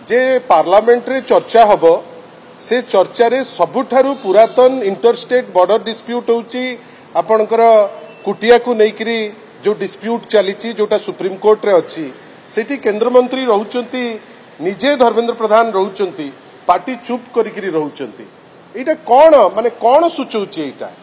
जे parliament रे चर्चा हबो से चर्चा रे सबुठारु पुरातन इंटरस्टेट बॉर्डर डिस्प्यूट होउची आपनकर कुटिया को नेकरी जो डिस्प्यूट चलीची जोटा सुप्रीम कोर्ट रे अछि सेठी केंद्र मंत्री रहउचंती निजे धर्मेंद्र प्रधान रहउचंती पार्टी चुप करिकरी रहउचंती एटा कोन माने कोन सूचौची एटा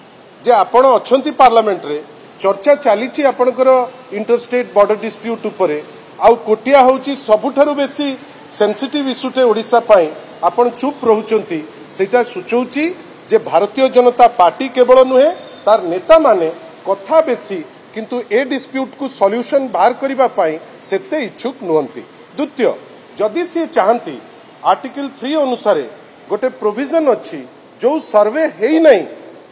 जे आपण अछंती पार्लियामेंट रे चर्चा चलीची आपनकर इंटरस्टेट बॉर्डर डिस्प्यूट उपरे आउ कोटिया होउची सबुठारु बेसी सेंसिटिव इश्यूटे ओडिसा पाई आपण चुप रहउचंती सेटा सूचौची जे भारतीय जनता पार्टी केवल नुहे तार नेता माने कथा बेसी किंतु ए डिस्प्यूट को सॉल्यूशन बाहर करिबा पाई सेते इच्छुक नुहंती। द्वितीय जदि से चाहती आर्टिकल 3 अनुसार गोटे प्रोविजन अच्छी जो सर्वे हेई नहीं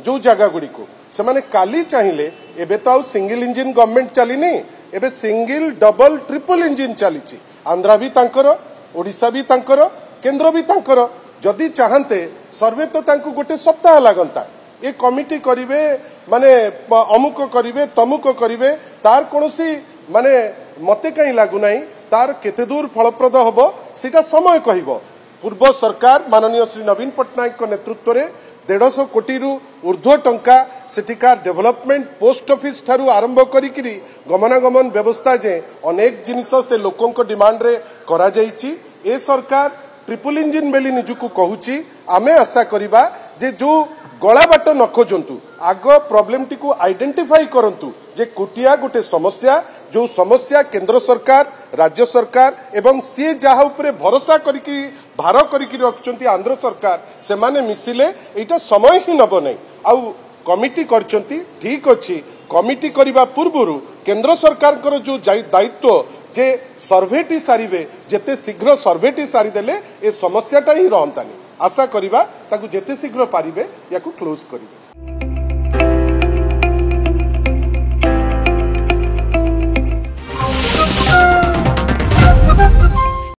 जो जगह गुड़ी को से माने काली चाहिए एबे तो सिंगल इंजिन गवर्नमेंट चली नहीं एबे सिंगल डबल ट्रिपल इंजिन चली आंध्रा भी तांकर ओडिशा भी तांकर केंद्र भी तांकर जदि चाहते सर्वे तो तांको गोटे सप्ताह लागंता ए कमिटी करिवे माने अमुक करिवे तमुक करिवे तार कोनोसी माने मते कहीं लागु नाही तार केते दूर फलप्रद होबो सेटा समय कहिबो। पूर्व सरकार माननीय श्री नवीन पटनायक को नेतृत्व रे 150 कोटी रु ऊर्ध्व टंका सेठिकार डेवलपमेंट पोस्ट ऑफिस ठारू आरंभ करिकिरी गमनागमन व्यवस्था जे अनेक जिनिस से लोकों को डिमांड रे करा जाईची ए सरकार ट्रिपल इंजिन बेली निजुको कहूची आमे आशा करिबा जे जो गला बाट न खोजंतु आग प्रॉब्लम टी को आइडेंटिफाई करंतु जे कुटिया गोटे समस्या जो समस्या केंद्र सरकार राज्य सरकार एवं सी जहा उपरे भरोसा करिकी भार करिकी रखचंती आंध्र सरकार से माने मिसिले एटा समय ही नब नै आउ कमिटी करचंती ठीक अछि कमिटी करिबा पूर्वरु केंद्र सरकार कर जो दायित्व जे सर्वेटी सारिबे जेते शीघ्र सर्वेटी सारी देले ए समस्याटा ही रहंतानी आशा करिबा ताकू जेते शीघ्र पारिबे याकू क्लोज करिबे।